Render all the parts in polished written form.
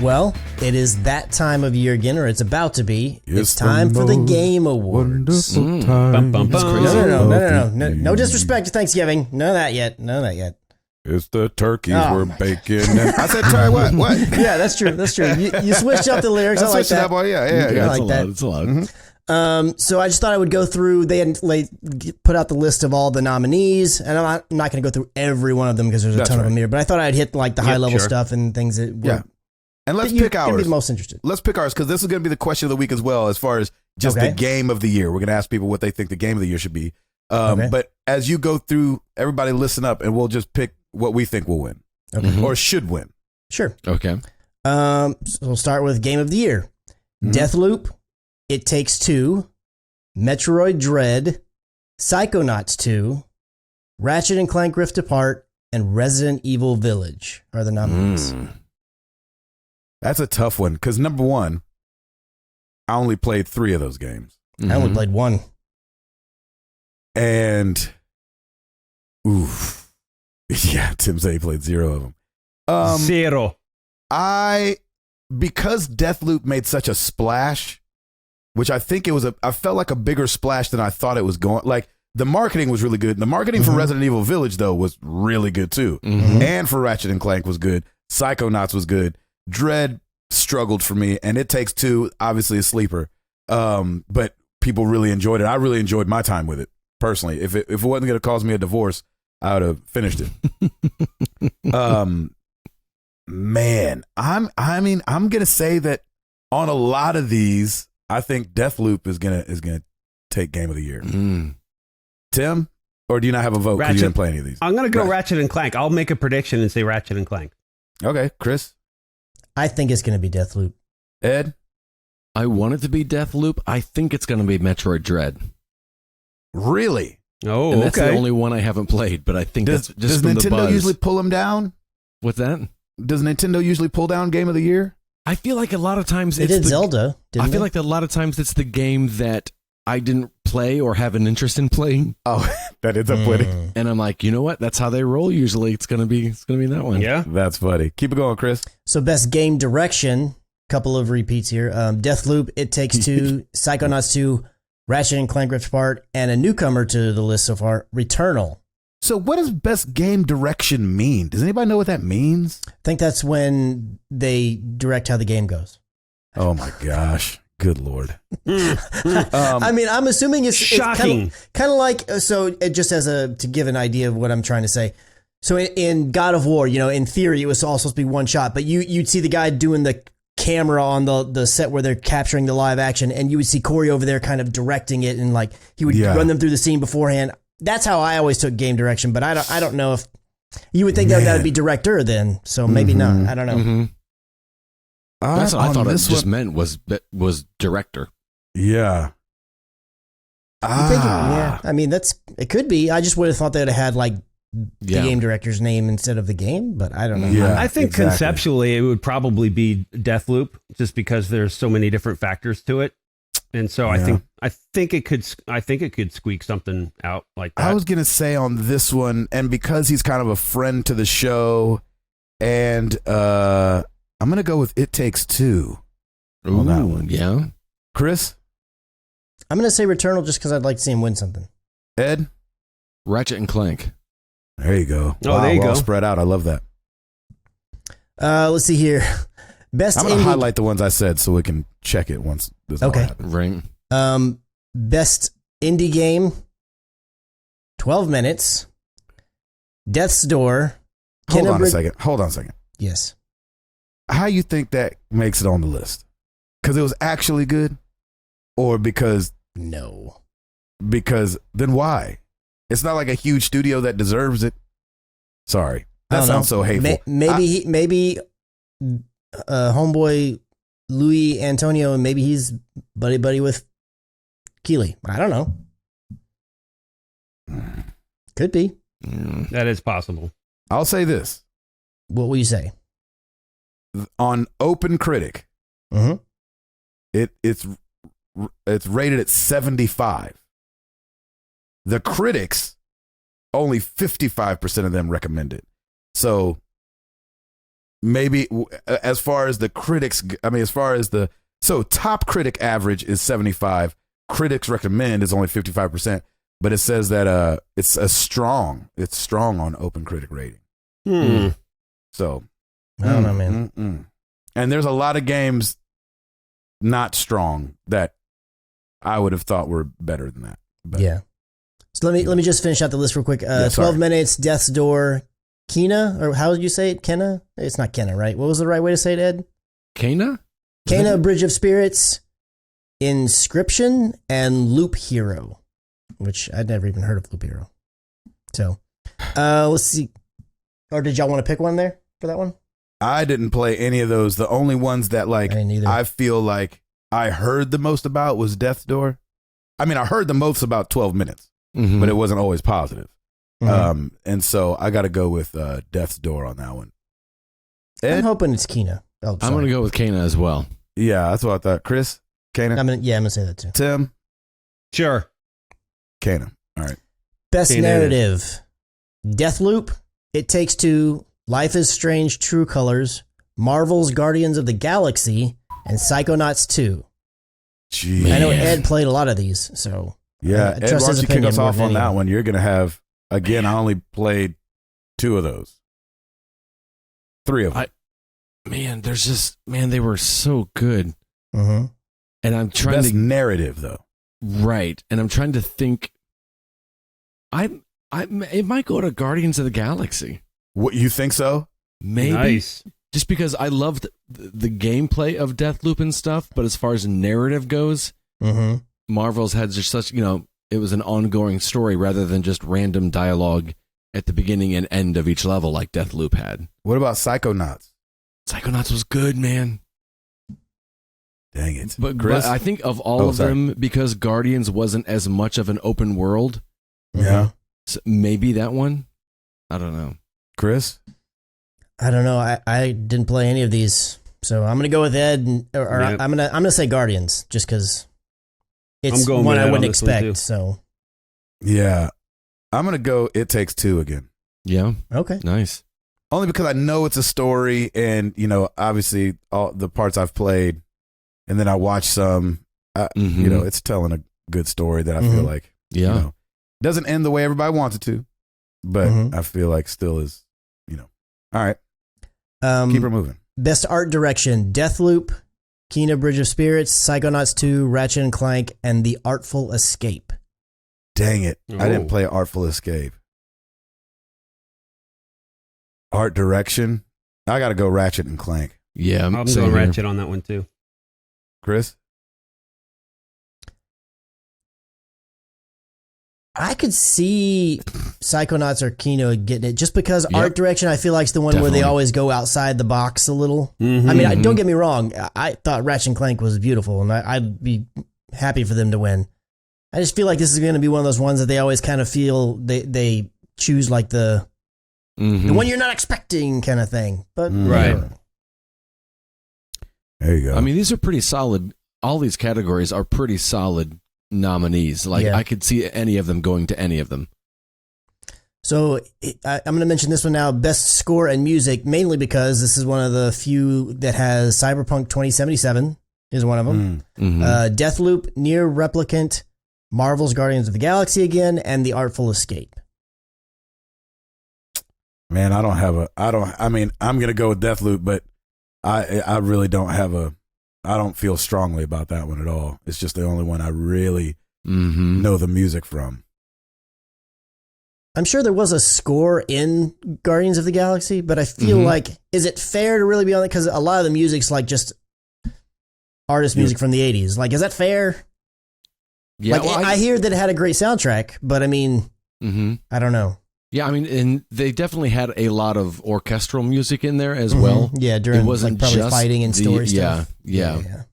Well, it is that time of year again, or it's about to be. It's time for the Game Awards. Bum, bum, bum. No disrespect to Thanksgiving. None of that yet. It's the turkeys we're baking. I said, "Sorry, what? Yeah, that's true. You switched up the lyrics. I like that. Up, yeah. I like that. It's a lot. Mm-hmm. So I just thought I would go through. They hadn't put out the list of all the nominees, and I'm not going to go through every one of them because there's a ton of them here. But I thought I'd hit like the high level stuff and things that were. And let's pick ours. Be the most interested. Let's pick ours because this is going to be the question of the week as well, as far as just the game of the year. We're going to ask people what they think the game of the year should be. But as you go through, everybody listen up, and we'll just pick what we think will win or should win. Sure. Okay. So we'll start with game of the year: Deathloop, It Takes Two, Metroid Dread, Psychonauts 2, Ratchet and Clank Rift Apart, and Resident Evil Village are the nominees. That's a tough one because number one, I only played 3 of those games. I only played 1. And, Tim said he played 0 of them. 0. Because Deathloop made such a splash, which I think I felt like a bigger splash than I thought it was going. Like, the marketing was really good. The marketing for Resident Evil Village, though, was really good, too. And for Ratchet and Clank was good. Psychonauts was good. Dread struggled for me, and It Takes Two, obviously a sleeper. But people really enjoyed it. I really enjoyed my time with it, personally. If it wasn't going to cause me a divorce, I would have finished it. Man, I'm gonna say that on a lot of these, I think Deathloop is gonna take game of the year. Tim, or do you not have a vote because you didn't play any of these? I'm gonna go Ratchet and Clank. I'll make a prediction and say Ratchet and Clank. Okay, Chris. I think it's going to be Deathloop. Ed? I want it to be Deathloop. I think it's going to be Metroid Dread. Really? Oh, and that's the only one I haven't played, but I think that's just does from Nintendo the buzz. usually pull them down? What's that? Does Nintendo usually pull down Game of the Year? I feel like a lot of times they did Zelda. I feel like a lot of times it's the game that I didn't play or have an interest in playing. Oh, that ends up winning. And I'm like, you know what? That's how they roll usually. It's gonna be that one. Yeah. That's funny. Keep it going, Chris. So best game direction, couple of repeats here. Deathloop, It Takes Two, Psychonauts 2, Ratchet and Clank Rift Apart, and a newcomer to the list so far, Returnal. So what does best game direction mean? Does anybody know what that means? I think that's when they direct how the game goes. Oh my gosh. Good Lord. I mean, I'm assuming it's shocking. It's kind of like, so it just to give an idea of what I'm trying to say. So in God of War, in theory, it was all supposed to be one shot, but you'd see the guy doing the camera on the set where they're capturing the live action, and you would see Corey over there kind of directing it, and like he would run them through the scene beforehand. That's how I always took game direction, but I don't know if you would think that would be director then, so maybe not. I don't know. That's what I thought it just meant was director. Yeah. I mean, it could be. I just would have thought they would have had like the game director's name instead of the game, but I don't know. Yeah, I think conceptually it would probably be Deathloop, just because there's so many different factors to it, and so I think it could squeak something out like that. I was gonna say on this one, and because he's kind of a friend to the show, and I'm going to go with It Takes Two on that one. Yeah. Chris? I'm going to say Returnal just because I'd like to see him win something. Ed? Ratchet and Clank. There you go. Oh, there you go. Spread out. I love that. Let's see here. Best I'm going to highlight the ones I said so we can check it once this all happens. Right. Best indie game, 12 Minutes, Death's Door. Hold on a second. Yes. How you think that makes it on the list? Because it was actually good, or because then why? It's not like a huge studio that deserves it. Sorry, that sounds so hateful. Maybe homeboy Louis Antonio, and maybe he's buddy with Keeley. I don't know. Could be. That is possible. I'll say this. What will you say? On Open Critic, it's rated at 75. The critics, only 55% of them recommend it. So maybe as far as the critics, top critic average is 75. Critics recommend is only 55%, but it says that it's strong on Open Critic rating. So I don't know, man. And there's a lot of games not strong that I would have thought were better than that. But, yeah. So let me just finish out the list real quick. 12 Minutes, Death's Door, Kena, or how would you say it? Kena? It's not Kena, right? What was the right way to say it, Ed? Kena? Kena, Bridge of Spirits, Inscription, and Loop Hero, which I'd never even heard of Loop Hero. So, let's see. Or did y'all want to pick one there for that one? I didn't play any of those. The only ones that I feel like I heard the most about was Death's Door. I mean, I heard the most about 12 Minutes, but it wasn't always positive. And so I got to go with Death's Door on that one. Ed? I'm hoping it's Kena. Oh, I'm going to go with Kena as well. Yeah, that's what I thought. Chris? Kena? I'm going to say that too. Tim? Sure. Kena. All right. Best narrative. Deathloop, It Takes Two, Life is Strange True Colors, Marvel's Guardians of the Galaxy, and Psychonauts 2. Jeez. I know Ed played a lot of these, so yeah. I Ed, trust why his don't you kick opinion us more off than on that anyone. one? You're going to have, again, I only played 2 of those. 3 of them. They were so good. Mm-hmm. And I'm trying Best to narrative, though. Right. And I'm trying to think. It might go to Guardians of the Galaxy. What, you think so? Maybe. Nice. Just because I loved the gameplay of Deathloop and stuff, but as far as narrative goes, Marvel's had just such, it was an ongoing story rather than just random dialogue at the beginning and end of each level like Deathloop had. What about Psychonauts? Psychonauts was good, man. Dang it. But I think of all of them, because Guardians wasn't as much of an open world. Yeah. So maybe that one? I don't know. Chris? I don't know. I didn't play any of these, so I'm gonna go with Ed, Yep. I'm gonna say Guardians, just because it's I'm going one with I Ed wouldn't on this one, too. expect. So Yeah. I'm going to go It Takes Two again. Yeah. okay, Nice. Only because I know it's a story and, obviously all the parts I've played and then I watch some, it's telling a good story that I feel like, doesn't end the way everybody wants it to, but I feel like still is, all right. Keep her moving. Best art direction: Deathloop, Kena, Bridge of Spirits, Psychonauts 2, Ratchet and Clank, and The Artful Escape. Dang it. Oh. I didn't play Artful Escape. Art direction. I got to go Ratchet and Clank. Yeah. I'm same going here. Ratchet on that one too. Chris? I could see Psychonauts or Kena getting it just because art direction, I feel like, is the one where they always go outside the box a little. I mean, don't get me wrong. I thought Ratchet and Clank was beautiful, and I'd be happy for them to win. I just feel like this is going to be one of those ones that they always kind of feel they choose like the one you're not expecting kind of thing. But Right. There you go. I mean, these are pretty solid. All these categories are pretty solid nominees. Like, I could see any of them going to any of them. So I'm going to mention this one now. Best score and music, mainly because this is one of the few that has Cyberpunk 2077 is one of them. Deathloop, Near Replicant, Marvel's Guardians of the Galaxy again, and The Artful Escape. Man, I'm going to go with Deathloop, but I really don't I don't feel strongly about that one at all. It's just the only one I really know the music from. I'm sure there was a score in Guardians of the Galaxy, but I feel like, is it fair to really be on it? Because a lot of the music's like just artist music from the 80s. Like, is that fair? Yeah, like, I hear that it had a great soundtrack, but I mean, I don't know. Yeah, I mean, and they definitely had a lot of orchestral music in there as well. Yeah, during it wasn't probably just fighting and story stuff. Yeah.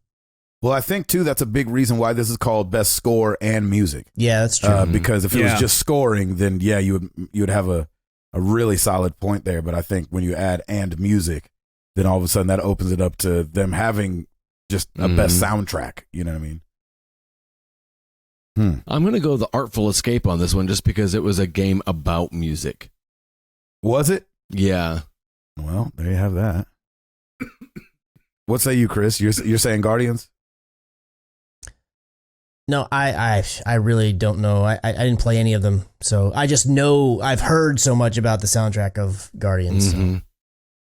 Well, I think, too, that's a big reason why this is called Best Score and Music. Yeah, that's true. Because if it was just scoring, then, you would have a really solid point there. But I think when you add and music, then all of a sudden that opens it up to them having just a best soundtrack. You know what I mean? I'm going to go The Artful Escape on this one just because it was a game about music. Was it? Yeah. Well, there you have that. What say you, Chris? You're saying Guardians? No, I really don't know. I didn't play any of them, so I just know I've heard so much about the soundtrack of Guardians. So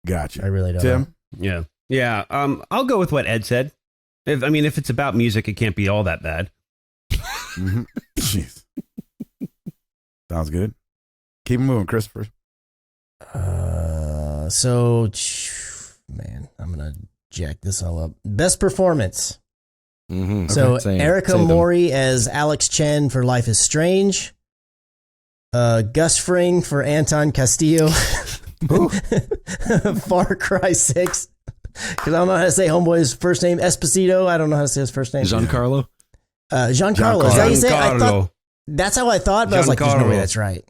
Gotcha. I really don't Tim? know. Yeah. I'll go with what Ed said. If it's about music, it can't be all that bad. Jeez. Sounds good. Keep moving, Christopher. Man, I'm gonna jack this all up. Best performance. Okay, Erica Mori as Alex Chen for Life is Strange. Gus Fring for Anton Castillo. Far Cry 6. Because I don't know how to say homeboy's first name. Esposito. I don't know how to say his first name. Giancarlo. Giancarlo. Is that how you say it? That's how I thought, but I was like, there's no way that's right.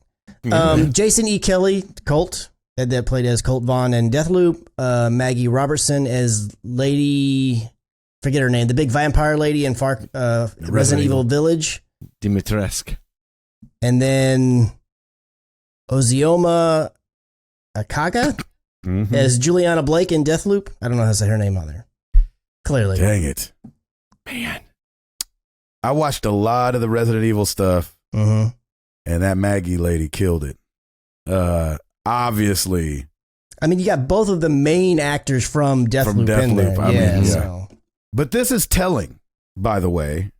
Jason E. Kelly, Colt, that played as Colt Vaughn and Deathloop. Maggie Robertson as Lady, forget her name, the big vampire lady in Resident Evil Village. Dimitrescu. And then Ozioma Akaga as Juliana Blake in Deathloop. I don't know how to say her name either. Clearly. Dang it. Man. I watched a lot of the Resident Evil stuff, and that Maggie lady killed it. Obviously. I mean, you got both of the main actors from Deathloop in there. I mean, So. But this is telling, by the way,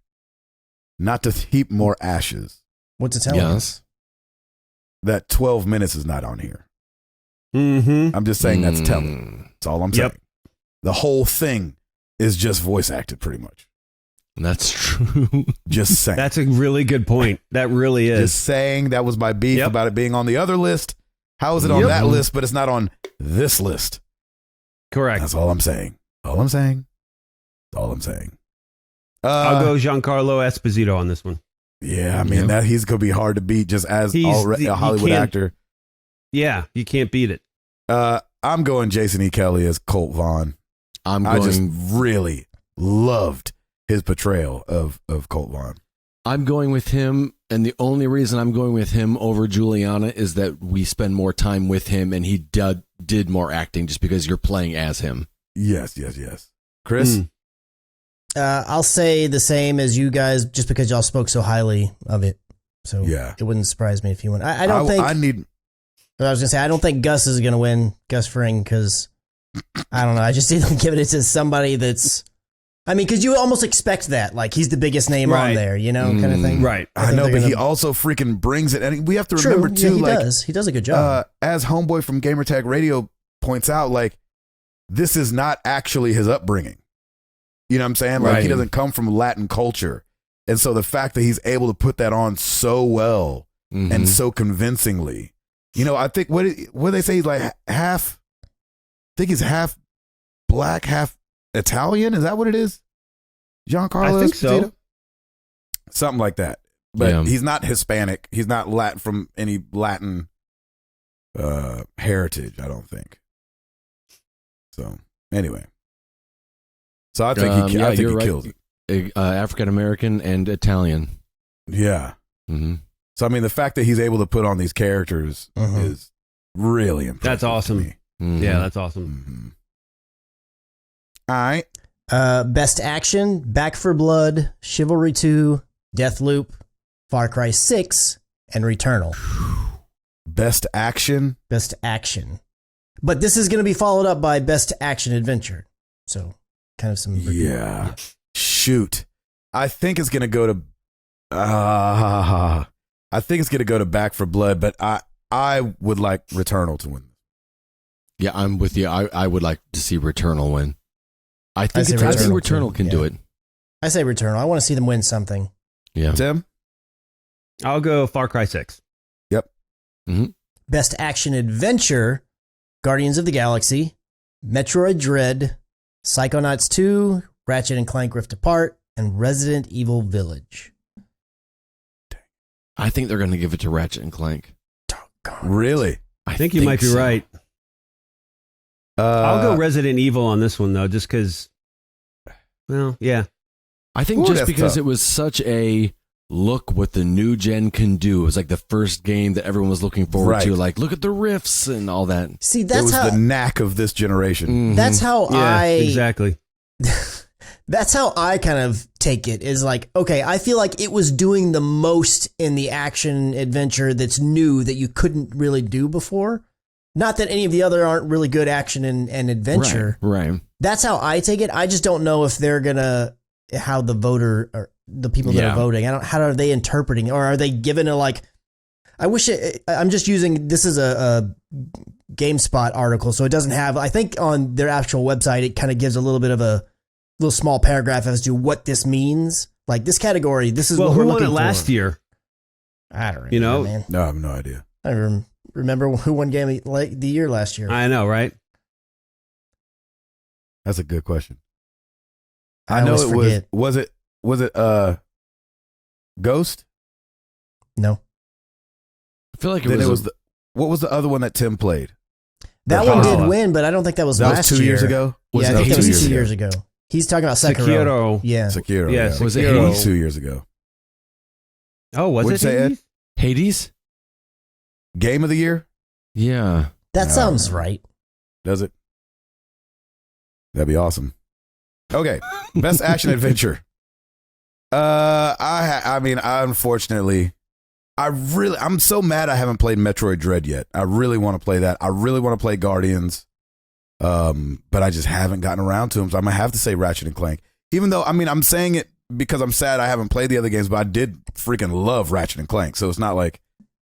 not to heap more ashes. What's it telling? Yes. That 12 minutes is not on here. I'm just saying that's telling. That's all I'm saying. The whole thing is just voice acted pretty much. That's true. Just saying. That's a really good point. That really is. Just saying that was my beef about it being on the other list. How is it on that list, but it's not on this list? Correct. That's all I'm saying. All I'm saying. All I'm saying. I'll go Giancarlo Esposito on this one. Yeah, I mean, that he's going to be hard to beat just as a Hollywood actor. Yeah, you can't beat it. I'm going Jason E. Kelly as Colt Vaughn. I just really loved his portrayal of Colt Vaughn. I'm going with him, and the only reason I'm going with him over Juliana is that we spend more time with him, and he did more acting just because you're playing as him. Yes. Chris? I'll say the same as you guys, just because y'all spoke so highly of it. So it wouldn't surprise me if you win. I don't think. I was gonna say I don't think Gus is gonna win, Gus Fring, because I don't know. I just didn't give it to somebody that's. I mean, because you almost expect that, like he's the biggest name on there, you know, kind of thing. Right. I know, but he also freaking brings it, and we have to remember too. He does a good job. As Homeboy from Gamertag Radio points out, like this is not actually his upbringing. You know what I'm saying? Like he doesn't come from Latin culture, and so the fact that he's able to put that on so well and so convincingly, you know, I think what they say he's like half. I think he's half black, half Italian. Is that what it is? Giancarlo? I think so. Something like that. But he's not Hispanic. He's not Latin from any Latin heritage, I don't think. So anyway. So I think he kills it. African American and Italian. Yeah. So I mean, the fact that he's able to put on these characters is really impressive. That's awesome. Yeah, that's awesome. All right. Best action: Back for Blood, Chivalry 2, Deathloop, Far Cry 6, and Returnal. Best action. But this is going to be followed up by Best Action Adventure. So kind of some. Yeah. Shoot. I think it's going to go to. I think it's going to go to Back for Blood, but I would like Returnal to win. Yeah, I'm with you. I would like to see Returnal win. I think Returnal can do it. I say Returnal. I want to see them win something. Yeah. Tim? I'll go Far Cry 6. Yep. Best Action Adventure: Guardians of the Galaxy, Metroid Dread, Psychonauts 2, Ratchet and Clank Rift Apart, and Resident Evil Village. I think they're going to give it to Ratchet and Clank. Really? I think you might be right. I'll go Resident Evil on this one, though, just because, well, yeah. I think just because it was such a look what the new gen can do. It was like the first game that everyone was looking forward to. Like, look at the riffs and all that. See, it was the knack of this generation. Mm-hmm. That's how exactly. That's how I kind of take it, is like, okay, I feel like it was doing the most in the action adventure that's new that you couldn't really do before. Not that any of the other aren't really good action and adventure. Right. That's how I take it. I just don't know if they're how the voter or the people that are voting, how are they interpreting, or are they given a like, I'm just using, this is a GameSpot article, so it doesn't have, I think on their actual website, it kind of gives a little bit of a little small paragraph as to what this means. Like this category, this is what we're looking for. Who won it last year? I don't remember, man. No, I have no idea. I don't remember who won Game of the Year last year. I know, right? That's a good question. I know always forget. Was it Ghost? No. I feel like Then it was what was the other one that Tim played? That one did win, but I don't think that was last year. That was 2 years ago? Yeah, I think that was 2 years ago. He's talking about Sekiro. Yeah. Sekiro. Yeah, yeah. Was it Sekiro. Hades? 2 years ago. Oh, was What'd it you say, Ed? Hades? Game of the year? Yeah. That sounds right. Does it? That'd be awesome. Okay. Best action adventure. I mean, unfortunately, I'm so mad I haven't played Metroid Dread yet. I really want to play that. I really want to play Guardians. But I just haven't gotten around to them. So I'm gonna have to say Ratchet and Clank. Even though, I mean, I'm saying it because I'm sad I haven't played the other games, but I did freaking love Ratchet and Clank. So it's not like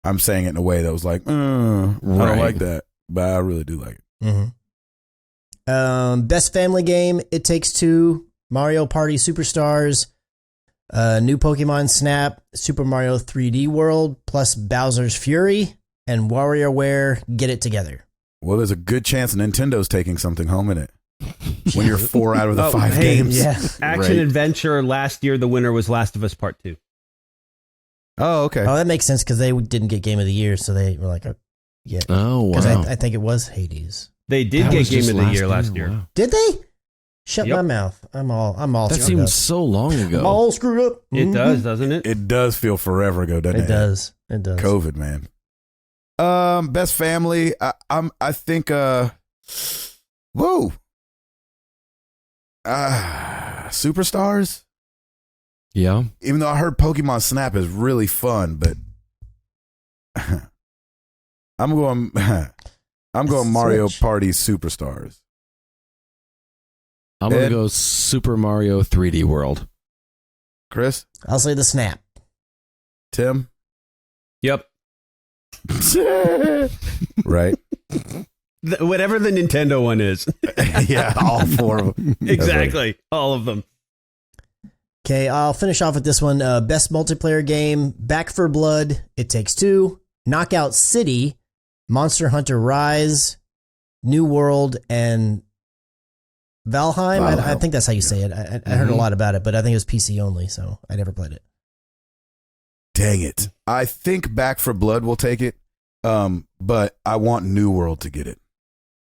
I'm saying it in a way that was like, I don't like that, but I really do like it. Mm-hmm. Best family game, It Takes Two, Mario Party Superstars, new Pokemon Snap, Super Mario 3D World, plus Bowser's Fury, and WarioWare Get It Together. Well, there's a good chance Nintendo's taking something home in it. When you're 4 out of the 5 games. Yeah. Action adventure last year, the winner was Last of Us Part 2. Oh, okay. Oh, that makes sense because they didn't get Game of the Year, so they were like, yeah. Oh, wow. Because I think it was Hades. They did get Game of the Year last year. Wow. Did they? Shut my mouth. I'm all that screwed seems up. so long ago. I'm all screwed up. It does, doesn't it? It does feel forever ago, doesn't it? It does. It does. COVID, man. Best family. I think. Whoa. Superstars. Yeah. Even though I heard Pokemon Snap is really fun, but I'm going Mario Switch. Party Superstars. I'm going to go Super Mario 3D World. Chris? I'll say the Snap. Tim? Yep. Right. Whatever the Nintendo one is. Yeah, all 4 of them. Exactly. All of them. Okay, I'll finish off with this one. Best multiplayer game, Back 4 Blood, It Takes Two, Knockout City, Monster Hunter Rise, New World, and Valheim. I think that's how you say it. I heard a lot about it, but I think it was PC only, so I never played it. Dang it. I think Back 4 Blood will take it, but I want New World to get it.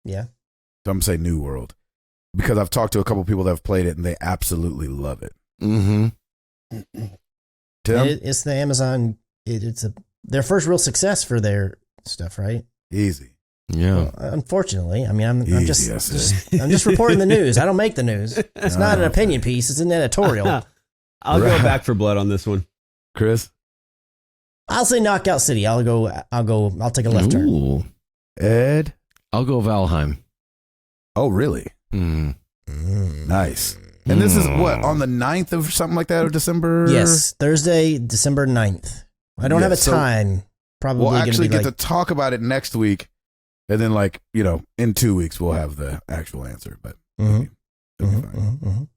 Yeah. So I'm going to say New World because I've talked to a couple people that have played it and they absolutely love it. Mm-hmm. Tim? It's the Amazon. It's their first real success for their stuff, right? Easy. Yeah. Well, unfortunately, I mean, I'm Easy, just reporting the news. I don't make the news. It's not an opinion piece. It's an editorial. I'll go Back 4 Blood on this one. Chris? I'll say Knockout City. I'll take a left turn. Ooh. Ed? I'll go Valheim. Oh, really? Nice. And this is what, on the 9th of something like that of December? Yes, Thursday, December 9th. I don't have a time. Probably we'll actually gonna get be to talk about it next week. And then, in 2 weeks, we'll have the actual answer. But it'll be fine.